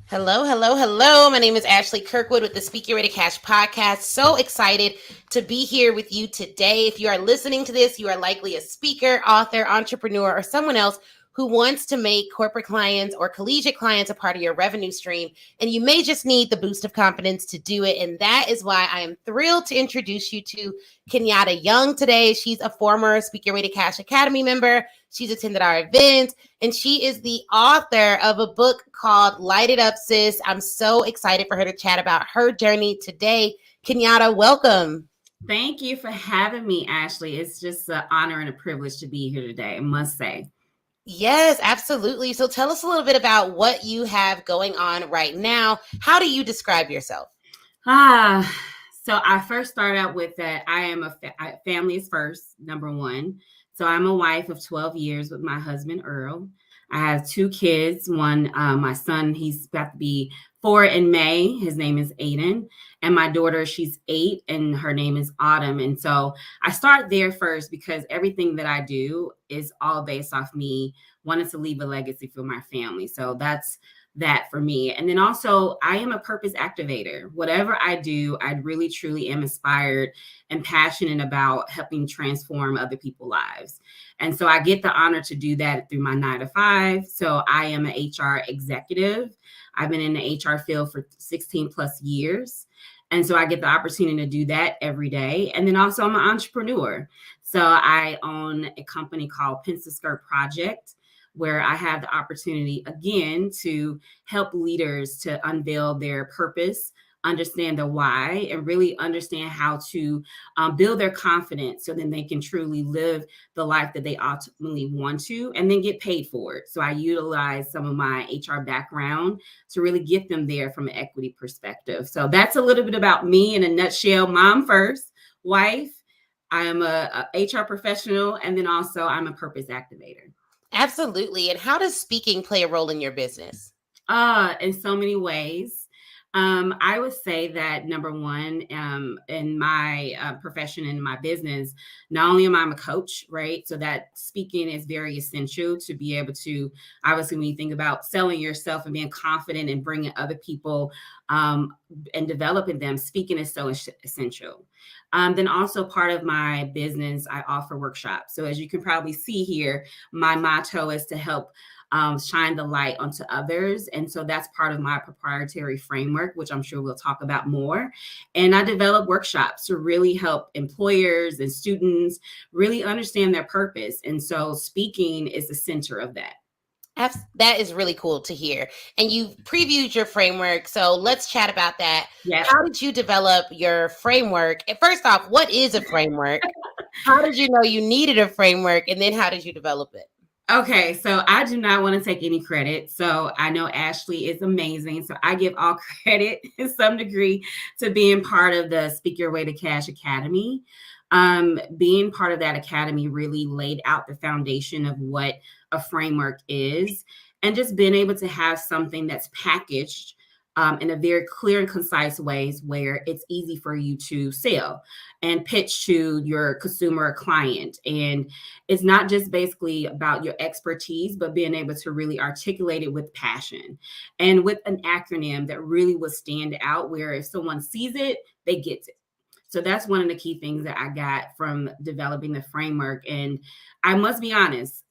Hello, hello, hello. My name is Ashley Kirkwood with the Speak Your Way to Cash podcast. So excited to be here with you today. If you are listening to this, you are likely a speaker, author, entrepreneur, or someone else who wants to make corporate clients or collegiate clients a part of your revenue stream. And you may just need the boost of confidence to do it. And that is why I am thrilled to introduce you to Kenyatta YounG today. She's a former Speak Your Way to Cash Academy member. She's attended our events, and she is the author of a book called Light It Up, Sis. I'm so excited for her to chat about her journey today. Kenyatta, welcome. Thank you for having me, Ashley. It's just an honor and a privilege to be here today, I must say. Yes, absolutely. So tell us a little bit about what you have going on right now. How do you describe yourself? So I first start out with that I am family is first, number one. So I'm a wife of 12 years with my husband, Earl. I have two kids. One, my son, he's about to be 4 in May. His name is Aiden. And my daughter, she's 8 and her name is Autumn. And so I start there first because everything that I do is all based off me wanting to leave a legacy for my family. So that's that for me. And then also, I am a purpose activator. Whatever I do, I really truly am inspired and passionate about helping transform other people's lives. And so I get the honor to do that through my 9 to 5. So I am an HR executive. I've been in the HR field for 16 plus years. And so I get the opportunity to do that every day. And then also I'm an entrepreneur. So I own a company called Pencil Skirt Project, where I have the opportunity again to help leaders to unveil their purpose, understand the why, and really understand how to build their confidence so then they can truly live the life that they ultimately want to and then get paid for it. So I utilize some of my HR background to really get them there from an equity perspective. So that's a little bit about me in a nutshell. Mom first, wife, I am a HR professional, and then also I'm a purpose activator. Absolutely. And how does speaking play a role in your business? In so many ways. I would say that number one, in my profession, in my business, not only am I a coach, right? So that speaking is very essential to be able to, obviously, when you think about selling yourself and being confident and bringing other people and developing them, speaking is so essential. Then also part of my business, I offer workshops. So as you can probably see here, my motto is to help shine the light onto others. And so that's part of my proprietary framework, which I'm sure we'll talk about more. And I develop workshops to really help employers and students really understand their purpose. And so speaking is the center of that. That is really cool to hear. And you previewed your framework. So let's chat about that. Yes. How did you develop your framework? And first off, what is a framework? How did you know you needed a framework? And then how did you develop it? Okay, so I do not want to take any credit. So I know Ashley is amazing. So I give all credit in some degree to being part of the Speak Your Way to Cash Academy. Being part of that academy really laid out the foundation of what a framework is, and just being able to have something that's packaged in a very clear and concise ways where it's easy for you to sell and pitch to your consumer or client. And it's not just basically about your expertise, but being able to really articulate it with passion and with an acronym that really will stand out where if someone sees it, they get it. So that's one of the key things that I got from developing the framework. And I must be honest,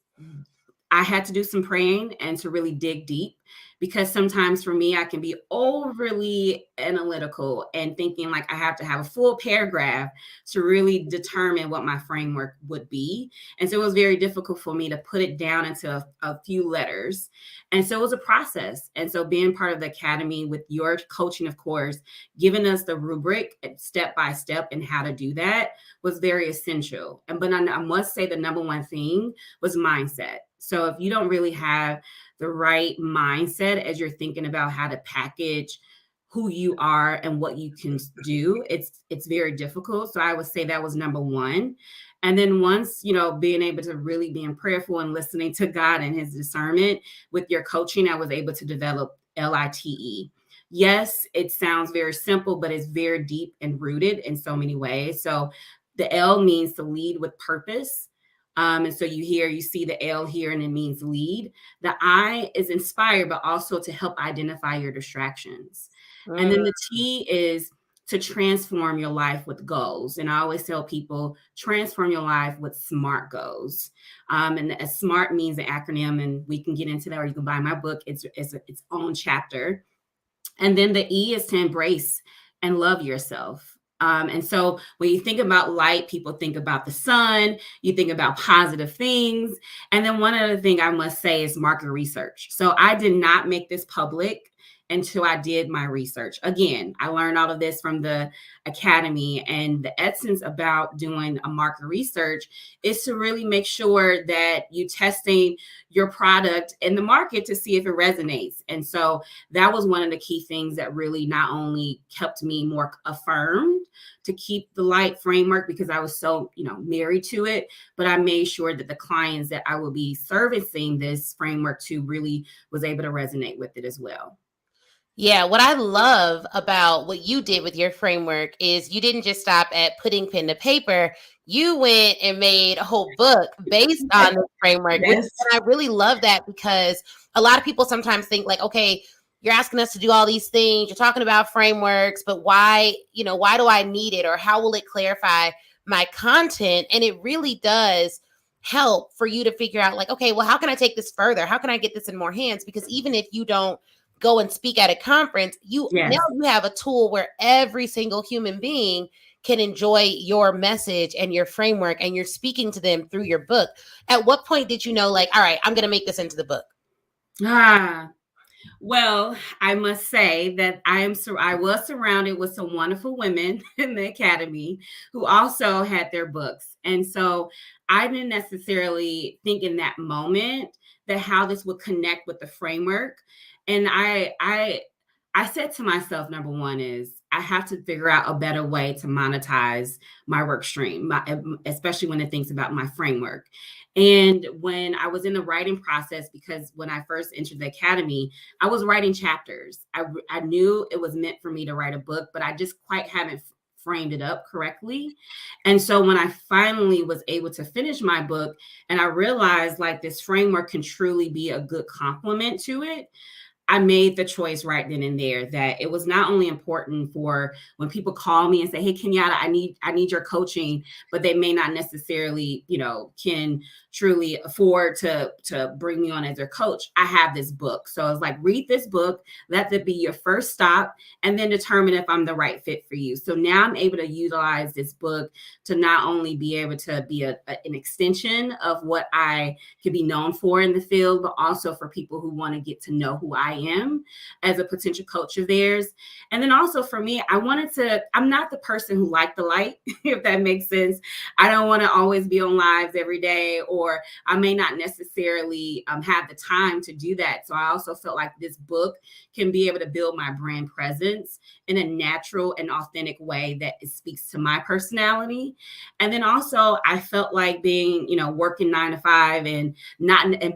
I had to do some praying and to really dig deep, because sometimes for me, I can be overly analytical and thinking like I have to have a full paragraph to really determine what my framework would be. And so it was very difficult for me to put it down into a few letters. And so it was a process. And so being part of the academy with your coaching, of course, giving us the rubric step by step and how to do that was very essential. But I must say the number one thing was mindset. So if you don't really have the right mindset as you're thinking about how to package who you are and what you can do, it's very difficult. So I would say that was number one. And then once, being able to really being prayerful and listening to God and his discernment with your coaching, I was able to develop LITE. Yes, it sounds very simple, but it's very deep and rooted in so many ways. So the L means to lead with purpose. And so you see the L here and it means lead. The I is inspire, but also to help identify your distractions. And Mm. then the T is to transform your life with goals. And I always tell people, transform your life with SMART goals. And SMART means an acronym, and we can get into that, or you can buy my book. It's its own chapter. And then the E is to embrace and love yourself. And so when you think about light, people think about the sun, you think about positive things. And then one other thing I must say is market research. So I did not make this public until I did my research. Again, I learned all of this from the academy, and the essence about doing a market research is to really make sure that you testing your product in the market to see if it resonates. And so that was one of the key things that really not only kept me more affirmed to keep the light framework, because I was so, married to it, but I made sure that the clients that I will be servicing this framework to really was able to resonate with it as well. Yeah, what I love about what you did with your framework is you didn't just stop at putting pen to paper. You went and made a whole book based on the framework, which, Yes. and I really love that, because a lot of people sometimes think like, okay, you're asking us to do all these things, you're talking about frameworks, but why do I need it, or how will it clarify my content? And it really does help for you to figure out like, okay, well, how can I take this further? How can I get this in more hands? Because even if you don't go and speak at a conference, now Yes. you have a tool where every single human being can enjoy your message and your framework, and you're speaking to them through your book. At what point did you know, like, all right, I'm going to make this into the book? Well, I must say that I was surrounded with some wonderful women in the academy who also had their books. And so I didn't necessarily think in that moment that how this would connect with the framework. And I said to myself, number one is I have to figure out a better way to monetize my work stream, especially when it thinks about my framework. And when I was in the writing process, because when I first entered the academy, I was writing chapters. I knew it was meant for me to write a book, but I just quite haven't framed it up correctly. And so when I finally was able to finish my book and I realized like this framework can truly be a good complement to it, I made the choice right then and there that it was not only important for when people call me and say, "Hey, Kenyatta, I need your coaching," but they may not necessarily, can truly afford to bring me on as their coach. I have this book. So I was like, read this book, let that be your first stop, and then determine if I'm the right fit for you. So now I'm able to utilize this book to not only be able to be an extension of what I could be known for in the field, but also for people who want to get to know who I am as a potential coach of theirs. And then also for me, I'm not the person who liked the light, if that makes sense. I don't want to always be on lives every day, or I may not necessarily have the time to do that. So I also felt like this book can be able to build my brand presence in a natural and authentic way that it speaks to my personality. And then also I felt like being, working 9 to 5 and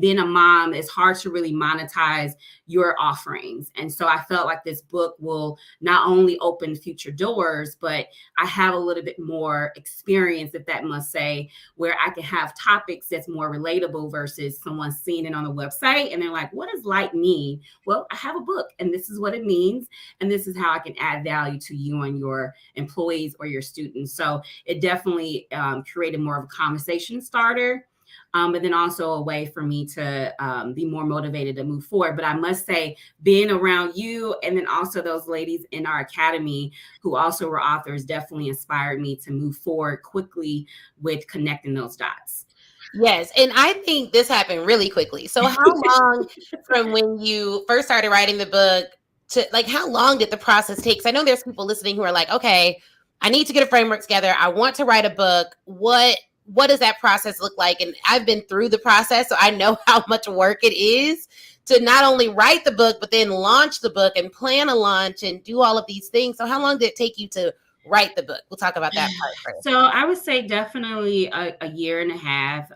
being a mom, it's hard to really monetize your offerings. And so I felt like this book will not only open future doors, but I have a little bit more experience, if that must say, where I can have topics that's more relatable versus someone seeing it on the website and they're like, what does light mean? Well, I have a book and this is what it means. And this is how I can add value to you and your employees or your students. So it definitely created more of a conversation starter. But then also a way for me to be more motivated to move forward. But I must say, being around you and then also those ladies in our academy who also were authors definitely inspired me to move forward quickly with connecting those dots. Yes. And I think this happened really quickly. So how long from when you first started writing the book to like, how long did the process take? Because I know there's people listening who are like, okay, I need to get a framework together. I want to write a book. What does that process look like? And I've been through the process, so I know how much work it is to not only write the book, but then launch the book and plan a launch and do all of these things. So how long did it take you to write the book? We'll talk about that part first. So I would say definitely a year and a half.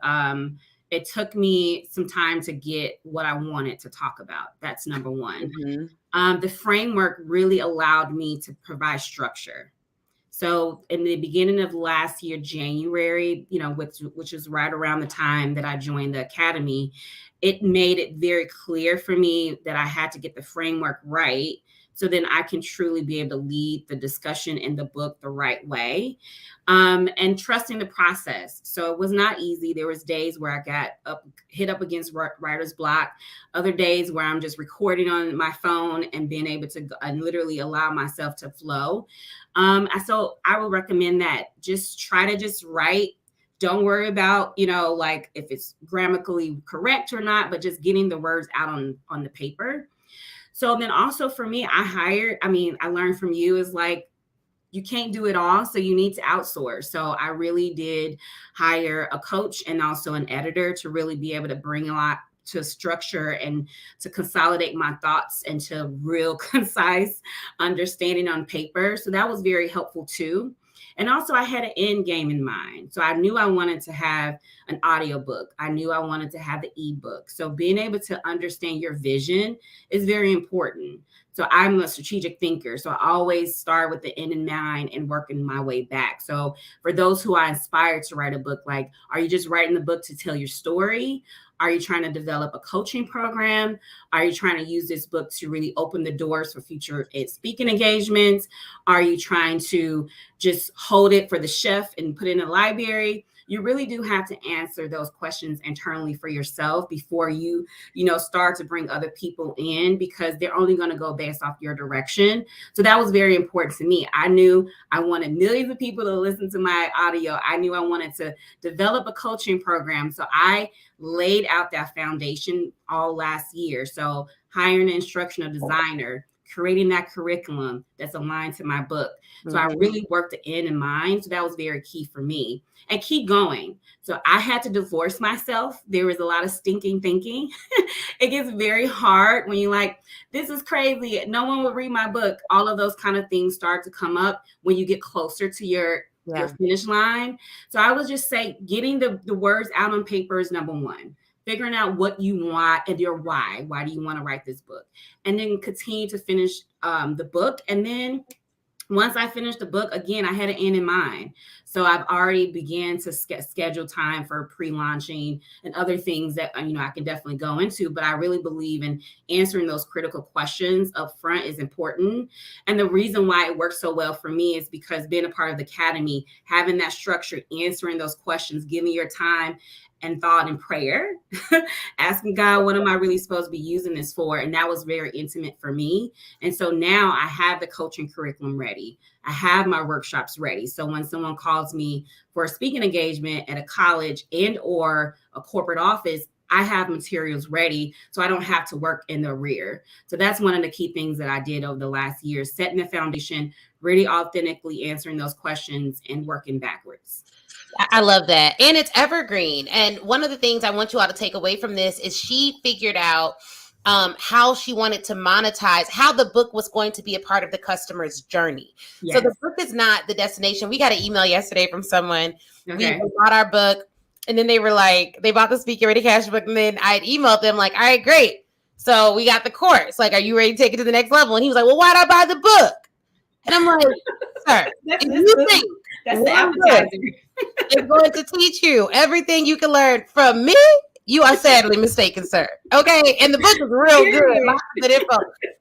It took me some time to get what I wanted to talk about. That's number one. Mm-hmm. The framework really allowed me to provide structure. So in the beginning of last year, January, which is right around the time that I joined the academy, it made it very clear for me that I had to get the framework right, so then I can truly be able to lead the discussion in the book the right way, and trusting the process. So it was not easy. There was days where I got hit up against writer's block, other days where I'm just recording on my phone and being able to literally allow myself to flow. So I would recommend that. Just try to just write. Don't worry about, like if it's grammatically correct or not, but just getting the words out on the paper. So then also for me, I learned from you is like, you can't do it all. So you need to outsource. So I really did hire a coach and also an editor to really be able to bring a lot to structure and to consolidate my thoughts into real concise understanding on paper. So that was very helpful too. And also I had an end game in mind. So I knew I wanted to have an audiobook. I knew I wanted to have the ebook. So being able to understand your vision is very important. So I'm a strategic thinker. So I always start with the end in mind and working my way back. So for those who I inspired to write a book, like, are you just writing the book to tell your story? Are you trying to develop a coaching program? Are you trying to use this book to really open the doors for future speaking engagements? Are you trying to just hold it for the shelf and put it in a library? You really do have to answer those questions internally for yourself before you start to bring other people in, because they're only going to go based off your direction. So that was very important to me. I knew I wanted millions of people to listen to my audio. I knew I wanted to develop a coaching program. So I laid out that foundation all last year. So hiring an instructional designer, creating that curriculum that's aligned to my book. So I really worked the end in mind. So that was very key for me. And keep going. So I had to divorce myself. There was a lot of stinking thinking. It gets very hard when you're like, this is crazy. No one would read my book. All of those kind of things start to come up when you get closer to your finish line. So I would just say getting the words out on paper is number one. Figuring out what you want and your why. Why do you want to write this book? And then continue to finish the book. And then once I finished the book, again, I had an end in mind. So I've already began to schedule time for pre-launching and other things that, I can definitely go into. But I really believe in answering those critical questions up front is important. And the reason why it works so well for me is because being a part of the academy, having that structure, answering those questions, giving your time and thought and prayer, asking God, what am I really supposed to be using this for? And that was very intimate for me. And so now I have the coaching curriculum ready. I have my workshops ready. So when someone calls me for a speaking engagement at a college and or a corporate office, I have materials ready so I don't have to work in the rear. So that's one of the key things that I did over the last year, setting the foundation, really authentically answering those questions and working backwards. I love that. And it's evergreen. And one of the things I want you all to take away from this is she figured out how she wanted to monetize, how the book was going to be a part of the customer's journey. Yes. So the book is not the destination. We got an email yesterday from someone. Okay. We bought our book, and then they were like, they bought the Speaker Ready Cash book, and then I had emailed them like, all right, great. So we got the course. Like, are you ready to take it to the next level? And he was like, well, why'd I buy the book? And I'm like, sir, if you think that's the appetizer is going to teach you everything you can learn from me, you are sadly mistaken, sir. Okay. And the book is real good. Lots of good info.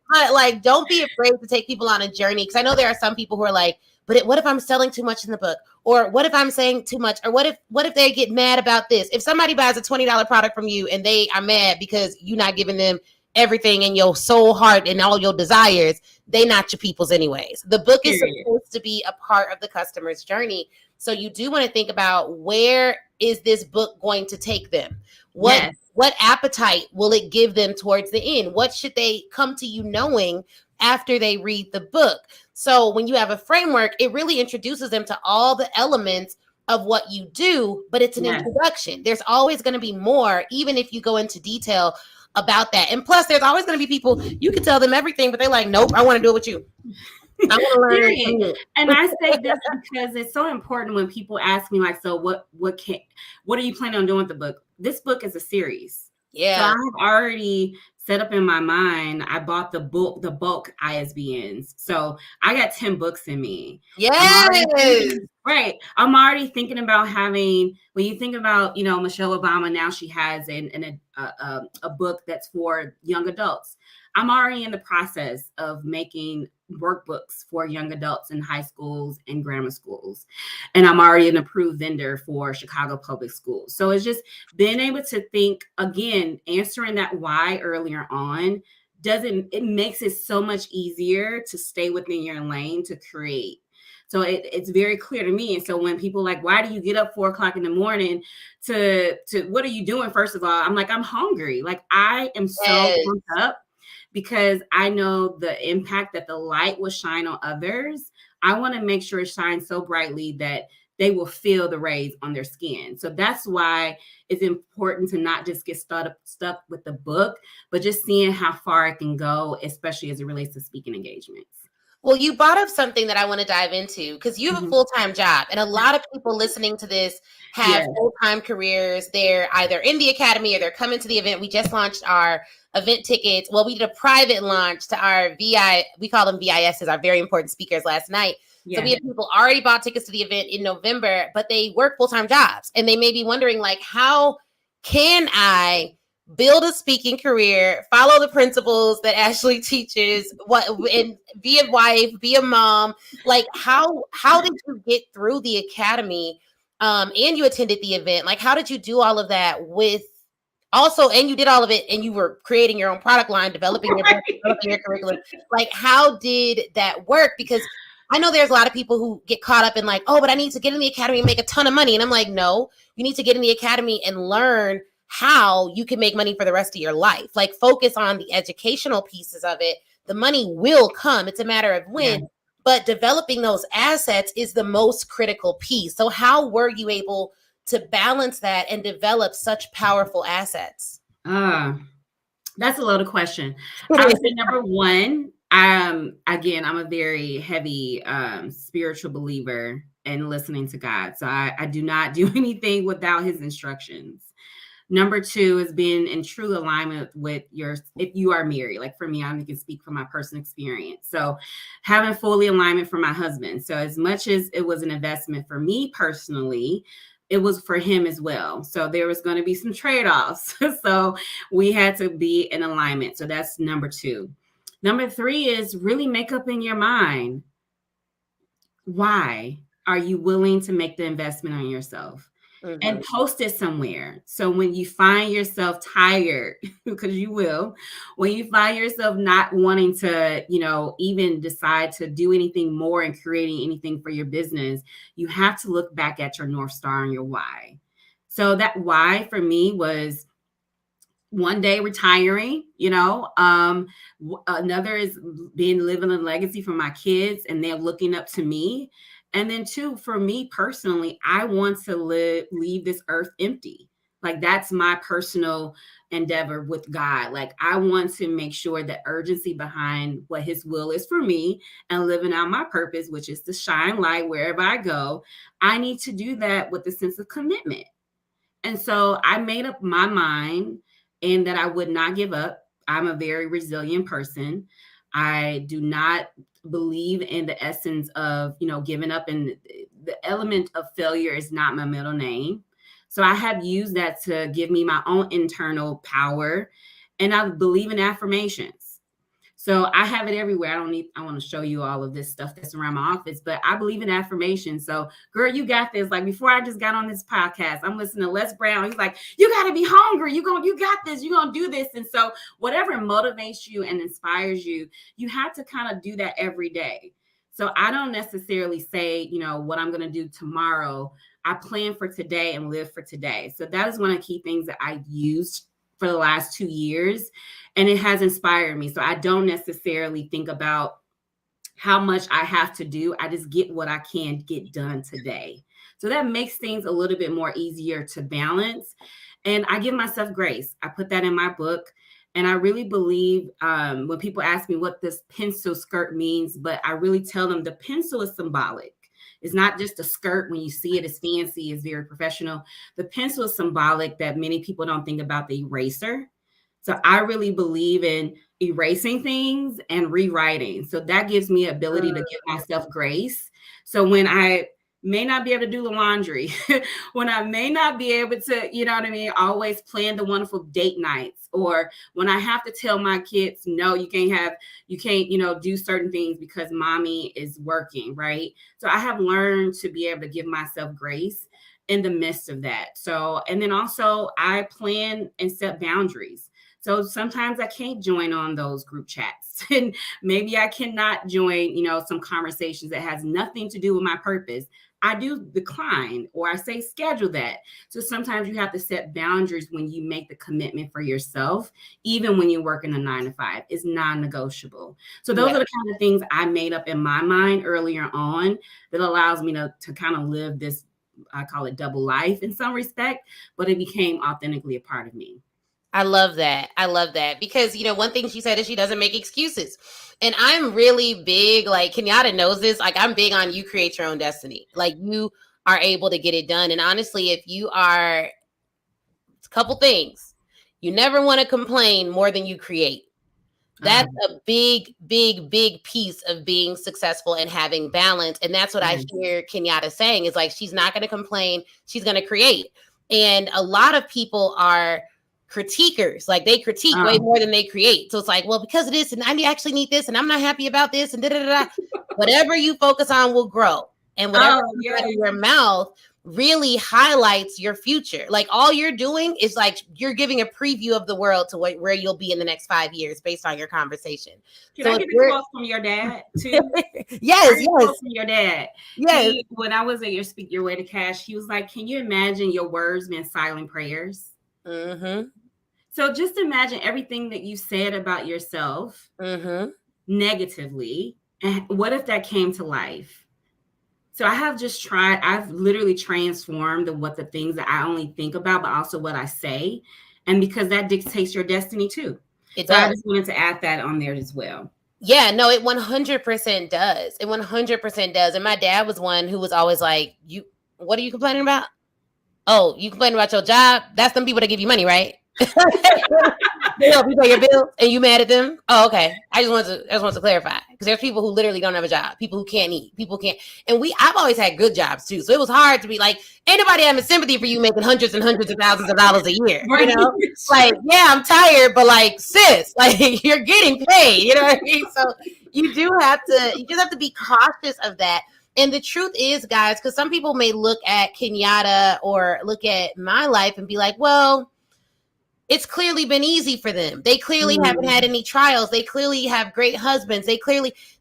But like, don't be afraid to take people on a journey. Because I know there are some people who are like, but what if I'm selling too much in the book? Or what if I'm saying too much? Or what if they get mad about this? If somebody buys a $20 product from you and they are mad because you're not giving them everything in your soul, heart, and all your desires, they not your people's anyways. The book is supposed to be a part of the customer's journey. So you do want to think about, where is this book going to take them? What appetite will it give them towards the end? What should they come to you knowing after they read the book? So when you have a framework, it really introduces them to all the elements of what you do, but it's an introduction. There's always going to be more, even if you go into detail about that. And plus, there's always going to be people, you can tell them everything, but they're like, nope, I want to do it with you. I want to learn. And I say this because it's so important when people ask me, like, so what are you planning on doing with the book? This book is a series. Yeah. So I've already set up in my mind, I bought the bulk ISBNs. So I got 10 books in me. I'm already Yes. thinking, right. I'm already thinking about having, when you think about, Michelle Obama, now she has a book that's for young adults. I'm already in the process of making workbooks for young adults in high schools and grammar schools. And I'm already an approved vendor for Chicago Public Schools. So it's just being able to think, again, answering that why earlier on it makes it so much easier to stay within your lane to create. So it's very clear to me. And so when people like, why do you get up 4:00 in the morning to what are you doing? First of all, I'm like, I'm hungry. Like I am so Yes. pumped up because I know the impact that the light will shine on others. I want to make sure it shines so brightly that they will feel the rays on their skin. So that's why it's important to not just get stuck with the book, but just seeing how far it can go, especially as it relates to speaking engagements. Well, you brought up something that I want to dive into because you have a full-time job, and a lot of people listening to this have Yes. full-time careers. They're either in the academy or they're coming to the event. We just launched our event tickets. Well, we did a private launch to our we call them VISs, our very important speakers, last night. So we Yes. have people already bought tickets to the event in November, but they work full-time jobs, and they may be wondering, like, how can I build a speaking career, follow the principles that Ashley teaches, and be a wife, be a mom? Like, how did you get through the academy? And you attended the event. Like, how did you do all of that with also, and you did all of it, and you were creating your own product line, developing your curriculum. Like, how did that work? Because I know there's a lot of people who get caught up in like, oh, but I need to get in the academy and make a ton of money. And I'm like, no, you need to get in the academy and learn how you can make money for the rest of your life. Like, focus on the educational pieces of it. The money will come. It's a matter of when. Yes. But developing those assets is the most critical piece. So how were you able to balance that and develop such powerful assets? That's a loaded question. I would say number one, again, I'm a very heavy spiritual believer and listening to God. So I do not do anything without his instructions. Number two is being in true alignment with if you are married. Like for me, I can speak from my personal experience. So having fully alignment for my husband. So as much as it was an investment for me personally, it was for him as well. So there was going to be some trade-offs. So we had to be in alignment. So that's number two. Number three is really make up in your mind. Why are you willing to make the investment on yourself? And post it somewhere. So when you find yourself tired, because you will, when you find yourself not wanting to, even decide to do anything more and creating anything for your business, you have to look back at your North Star and your why. So that why for me was one day retiring, another is living a legacy for my kids and they're looking up to me. And then two, for me personally, I want to leave this earth empty. Like that's my personal endeavor with God. Like I want to make sure the urgency behind what his will is for me and living out my purpose, which is to shine light wherever I go. I need to do that with a sense of commitment. And so I made up my mind and that I would not give up. I'm a very resilient person. I do not believe in the essence of, giving up, and the element of failure is not my middle name. So I have used that to give me my own internal power, and I believe in affirmations. So I have it everywhere. I want to show you all of this stuff that's around my office, but I believe in affirmation. So girl, you got this. Like before I just got on this podcast, I'm listening to Les Brown. He's like, you got to be hungry. You got this, you're going to do this. And so whatever motivates you and inspires you, you have to kind of do that every day. So I don't necessarily say, what I'm going to do tomorrow. I plan for today and live for today. So that is one of the key things that I used for the last 2 years. And it has inspired me. So I don't necessarily think about how much I have to do. I just get what I can get done today. So that makes things a little bit more easier to balance. And I give myself grace. I put that in my book. And I really believe when people ask me what this pencil skirt means, but I really tell them the pencil is symbolic. It's not just a skirt. When you see it, it's fancy, it's very professional. The pencil is symbolic that many people don't think about the eraser. So I really believe in erasing things and rewriting. So that gives me ability to give myself grace. So when I may not be able to do the laundry, when I may not be able to, you know what I mean, always plan the wonderful date nights, or when I have to tell my kids, no, you can't, do certain things because mommy is working, right? So I have learned to be able to give myself grace in the midst of that. So, and then also I plan and set boundaries. So sometimes I can't join on those group chats and maybe I cannot join, some conversations that has nothing to do with my purpose. I do decline or I say schedule that. So sometimes you have to set boundaries when you make the commitment for yourself, even when you're working a 9 to 5. It's non-negotiable. So those are the kind of things I made up in my mind earlier on that allows me to kind of live this, I call it double life in some respect, but it became authentically a part of me. I love that. I love that because, one thing she said is she doesn't make excuses. And I'm really big, like Kenyatta knows this, like I'm big on you create your own destiny. Like you are able to get it done. And honestly, if you are, a couple things, you never want to complain more than you create. That's a big, big, big piece of being successful and having balance. And that's what I hear Kenyatta saying is like, she's not going to complain. She's going to create. And a lot of people are critiquers. Like they critique way more than they create. So it's like, well, because of this, and I actually need this, and I'm not happy about this, and da-da-da-da. Whatever you focus on will grow. And whatever comes out of your mouth really highlights your future. Like all you're doing is like you're giving a preview of the world to where you'll be in the next 5 years based on your conversation. Can I get a quote from your dad too? Yes. From your dad. Yes. When I was at your Speak Your Way to Cash, he was like, "Can you imagine your words being silent prayers?" Mm-hmm. So just imagine everything that you said about yourself negatively, and what if that came to life? So I've literally transformed what the things that I only think about, but also what I say. And because that dictates your destiny too. I just wanted to add that on there as well. Yeah, no, it 100% does. It 100% does. And my dad was one who was always like, what are you complaining about? Oh, you complaining about your job? That's them people that give you money, right? They help you pay your bills and you mad at them? Oh, okay. I just want to clarify because there's people who literally don't have a job, people who can't eat, people can't. And I've always had good jobs too, so it was hard to be like, ain't nobody having sympathy for you making hundreds and hundreds of thousands of dollars a year. Right. Like, yeah, I'm tired, but like, sis, like you're getting paid. You know what I mean? So you just have to be cautious of that. And the truth is, guys, because some people may look at Kenyatta or look at my life and be like, well, it's clearly been easy for them. They clearly haven't had any trials. They clearly have great husbands.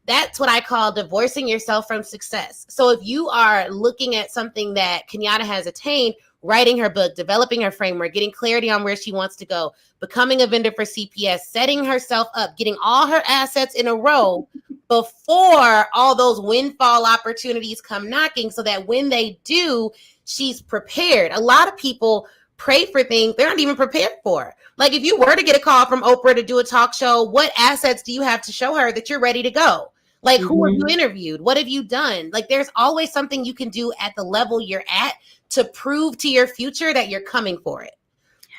That's what I call divorcing yourself from success. So if you are looking at something that Kenyatta has attained, writing her book, developing her framework, getting clarity on where she wants to go, becoming a vendor for CPS, setting herself up, getting all her assets in a row before all those windfall opportunities come knocking so that when they do, she's prepared. A lot of people pray for things they're not even prepared for. Like if you were to get a call from Oprah to do a talk show, what assets do you have to show her that you're ready to go? Like who have you interviewed? What have you done? Like there's always something you can do at the level you're at to prove to your future that you're coming for it.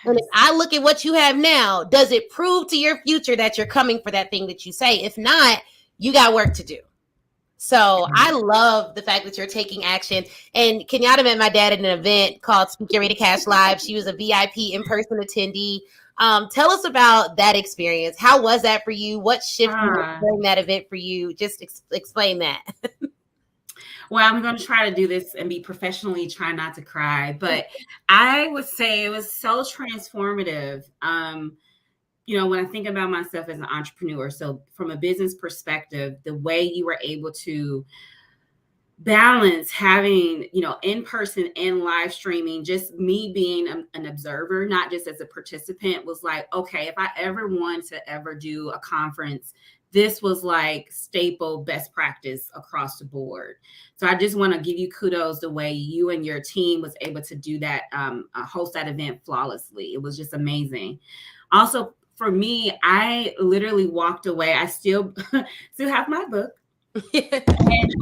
And if I look at what you have now, does it prove to your future that you're coming for that thing that you say? If not, you got work to do. So I love the fact that you're taking action. And Kenyatta met my dad at an event called Speak Your Way to Cash Live. She was a VIP in-person attendee. Tell us about that experience. How was that for you? What shifted during that event for you? Just explain that. Well, I'm going to try to do this and be professionally, try not to cry. But I would say it was so transformative. When I think about myself as an entrepreneur, so from a business perspective, the way you were able to balance having, in-person and live streaming, just me being an observer, not just as a participant, was like, okay, if I ever want to ever do a conference, this was like staple best practice across the board. So I just want to give you kudos the way you and your team was able to do that, host that event flawlessly. It was just amazing. Also, for me, I literally walked away. I still have my book. And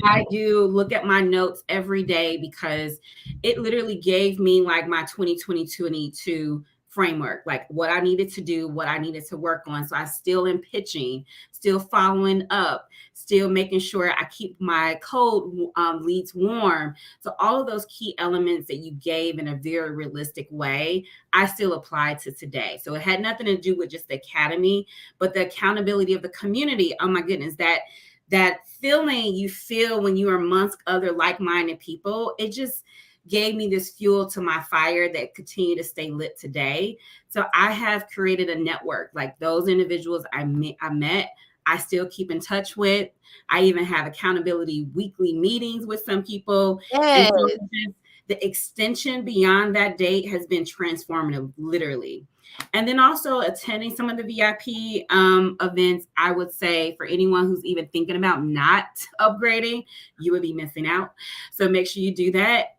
I do look at my notes every day because it literally gave me like my 2022 framework, like what I needed to do, what I needed to work on. So I still am pitching, still following up, still making sure I keep my code leads warm. So all of those key elements that you gave in a very realistic way, I still apply to today. So it had nothing to do with just the academy, but the accountability of the community. Oh my goodness, that feeling you feel when you are amongst other like-minded people, it just gave me this fuel to my fire that continue to stay lit today. So I have created a network. Like those individuals I met, I still keep in touch with. I even have accountability weekly meetings with some people. And Yes. so just the extension beyond that date has been transformative, literally. And then also attending some of the VIP events, I would say for anyone who's even thinking about not upgrading, you would be missing out. So make sure you do that.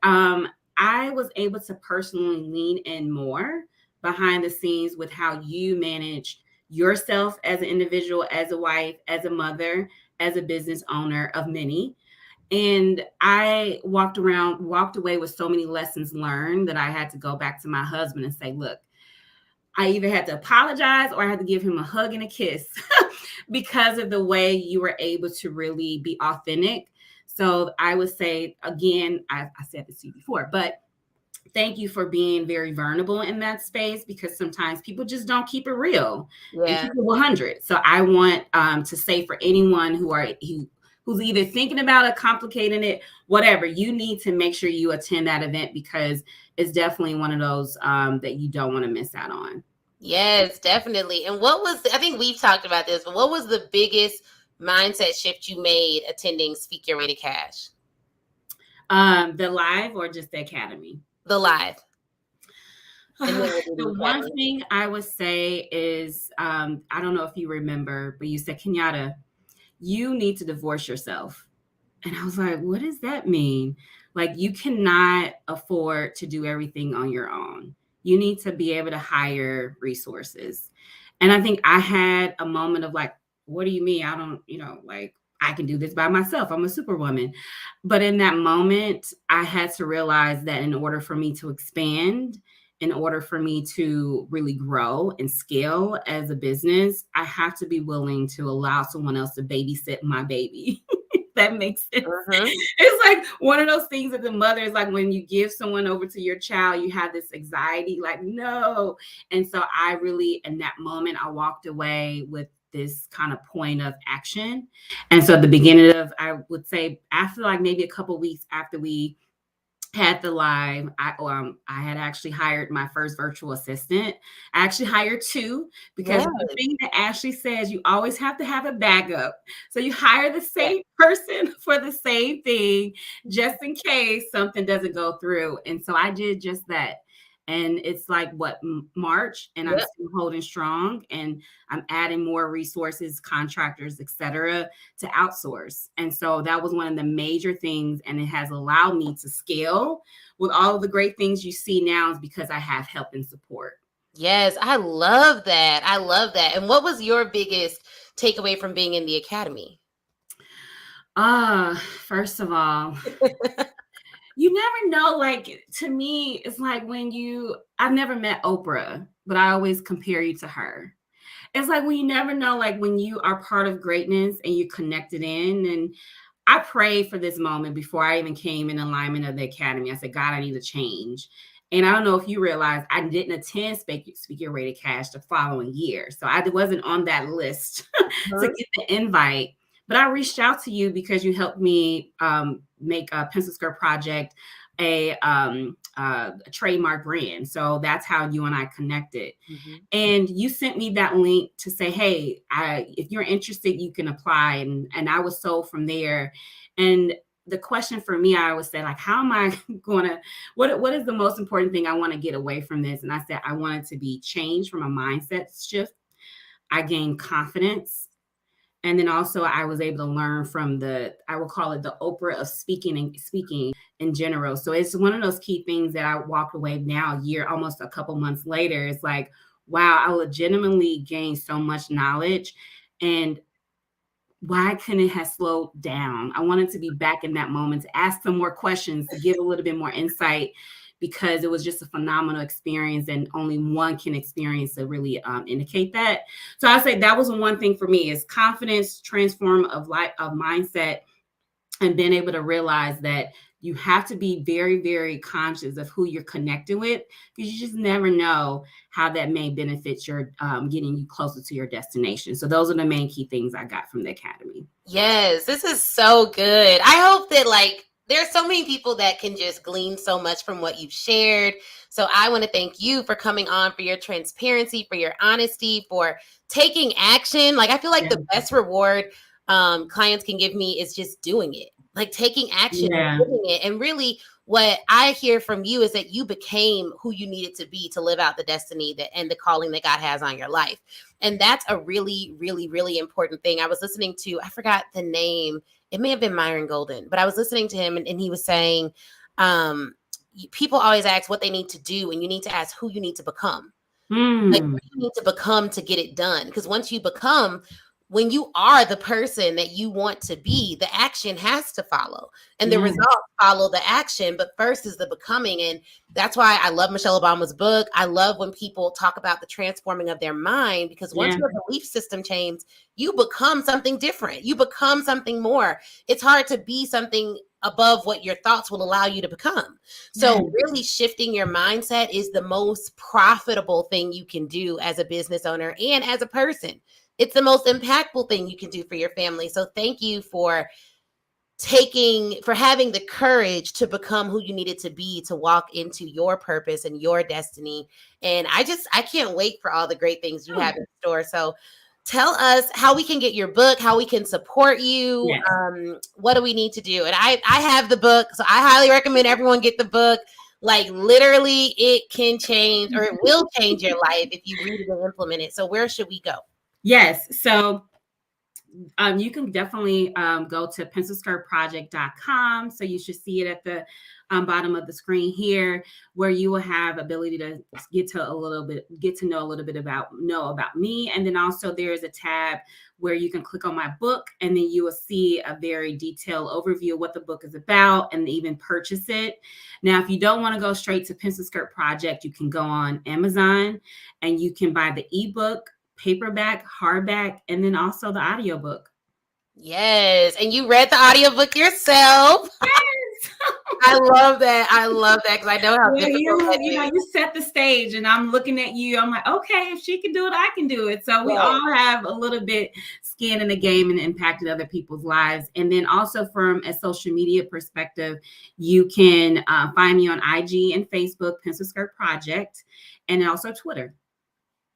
I was able to personally lean in more behind the scenes with how you manage yourself as an individual, as a wife, as a mother, as a business owner of many. And I walked away with so many lessons learned that I had to go back to my husband and say, look, I either had to apologize or I had to give him a hug and a kiss because of the way you were able to really be authentic. So I would say, again, I said this to you before, but thank you for being very vulnerable in that space, because sometimes people just don't keep it real and keep it 100. So I want to say for anyone who's either thinking about it, complicating it, whatever, you need to make sure you attend that event, because it's definitely one of those that you don't want to miss out on. Yes, definitely. And I think we've talked about this, but what was the biggest mindset shift you made attending Speak Your Way to Cash? The live or just the academy? The live. The one thing I would say is, I don't know if you remember, but you said, Kenyatta, you need to divorce yourself. And I was like, what does that mean? Like, you cannot afford to do everything on your own. You need to be able to hire resources. And I think I had a moment of like, what do you mean? I don't, like, I can do this by myself. I'm a superwoman. But in that moment, I had to realize that in order for me to expand, in order for me to really grow and scale as a business, I have to be willing to allow someone else to babysit my baby. That makes sense. It's like one of those things that the mother is like, when you give someone over to your child, you have this anxiety, like, no. And so I really, in that moment, I walked away with this kind of point of action. And so at the beginning of, I would say after like maybe a couple of weeks after we had the live, I had actually hired my first virtual assistant. I actually hired two, because the thing that Ashley says, you always have to have a backup. So you hire the same person for the same thing, just in case something doesn't go through. And so I did just that. And it's like March, and I'm still holding strong, and I'm adding more resources, contractors, etc., to outsource. And so that was one of the major things, and it has allowed me to scale with all of the great things you see now, is because I have help and support. Yes, I love that. I love that. And what was your biggest takeaway from being in the academy? First of all, you never know. Like, to me, it's like I've never met Oprah, but I always compare you to her. It's like, when you never know, like when you are part of greatness and you're connected in. And I prayed for this moment before I even came in alignment of the academy. I said, God, I need to change. And I don't know if you realize, I didn't attend Speak Your Way to Cash the following year. So I wasn't on that list to get the invite. But I reached out to you because you helped me make a Pencil Skirt Project a trademark brand. So that's how you and I connected. And you sent me that link to say, hey, if you're interested, you can apply. And I was sold from there. And the question for me, I always say, like, how am I going to, what is the most important thing I want to get away from this? And I said, I want it to be change from a mindset shift. I gained confidence. And then also I was able to learn from I will call it the Oprah of speaking in general. So it's one of those key things that I walked away now, almost a couple months later. It's like, wow, I legitimately gained so much knowledge. And why couldn't it have slowed down? I wanted to be back in that moment to ask some more questions, to give a little bit more insight, because it was just a phenomenal experience, and only one can experience to really indicate that. So I say that was one thing for me, is confidence, transform of life, of mindset, and being able to realize that you have to be very, very conscious of who you're connecting with, because you just never know how that may benefit your getting you closer to your destination. So those are the main key things I got from the Academy. Yes, this is so good. I hope that there's so many people that can just glean so much from what you've shared. So I want to thank you for coming on, for your transparency, for your honesty, for taking action. I feel like the best reward clients can give me is just doing it, taking action and doing it. And really what I hear from you is that you became who you needed to be to live out the destiny and the calling that God has on your life. And that's a really, really, really important thing. I was listening to, I forgot the name. It may have been Myron Golden, but I was listening to him and he was saying, people always ask what they need to do, and you need to ask who you need to become. What you need to become to get it done. Because once you become, when you are the person that you want to be, the action has to follow, and the results follow the action. But first is the becoming. And that's why I love Michelle Obama's book. I love when people talk about the transforming of their mind, because once your belief system changes, you become something different. You become something more. It's hard to be something above what your thoughts will allow you to become. So really shifting your mindset is the most profitable thing you can do as a business owner and as a person. It's the most impactful thing you can do for your family. So thank you for having the courage to become who you needed to be to walk into your purpose and your destiny. And I can't wait for all the great things you have in store. So tell us how we can get your book, how we can support you. What do we need to do? And I have the book, so I highly recommend everyone get the book. Literally, it can change, or it will change your life if you read it and implement it. So where should we go? Yes. So you can definitely go to pencilskirtproject.com. So you should see it at the bottom of the screen here, where you will have ability to get to know a little bit about me. And then also there is a tab where you can click on my book, and then you will see a very detailed overview of what the book is about, and even purchase it. Now, if you don't want to go straight to Pencil Skirt Project, you can go on Amazon and you can buy the ebook, paperback, hardback, and then also the audiobook. Yes. And you read the audiobook yourself. Yes. I love that. Because I know how difficult that is. You set the stage, and I'm looking at you. I'm like, okay, if she can do it, I can do it. So we all have a little bit skin in the game and impacted other people's lives. And then also from a social media perspective, you can find me on IG and Facebook, Pencil Skirt Project, and also Twitter.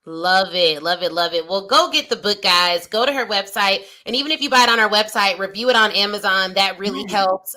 Love it. Love it. Love it. Well, go get the book, guys. Go to her website. And even if you buy it on our website, review it on Amazon. That really helps.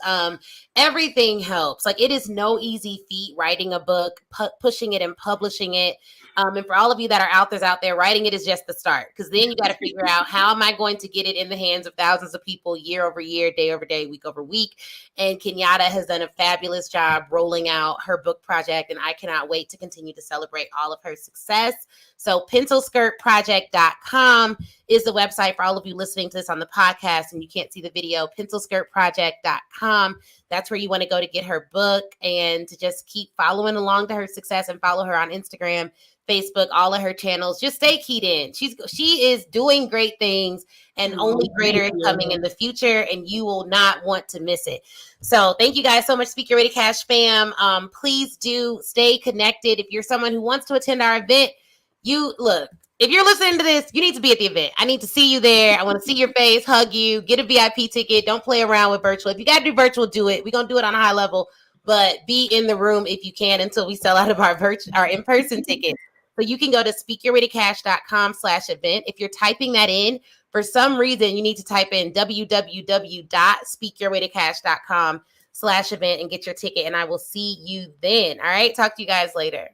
Everything helps. It is no easy feat writing a book, pushing it and publishing it. And for all of you that are authors out there, writing it is just the start, because then you got to figure out, how am I going to get it in the hands of thousands of people year over year, day over day, week over week. And Kenyatta has done a fabulous job rolling out her book project, and I cannot wait to continue to celebrate all of her success. So pencilskirtproject.com is the website for all of you listening to this on the podcast and you can't see the video. Pencilskirtproject.com. That's where you want to go to get her book and to just keep following along to her success, and follow her on Instagram, Facebook, all of her channels. Just stay keyed in. She is doing great things, and only greater is coming in the future, and you will not want to miss it. So thank you guys so much, Speak Your Way to Cash fam. Please do stay connected. If you're someone who wants to attend our event, if you're listening to this, you need to be at the event. I need to see you there. I want to see your face, hug you, get a VIP ticket. Don't play around with virtual. If you got to do virtual, do it. We're going to do it on a high level, but be in the room if you can until we sell out of our in-person tickets. So you can go to speakyourwaytocash.com/event. If you're typing that in, for some reason, you need to type in www.speakyourwaytocash.com/event and get your ticket. And I will see you then. All right. Talk to you guys later.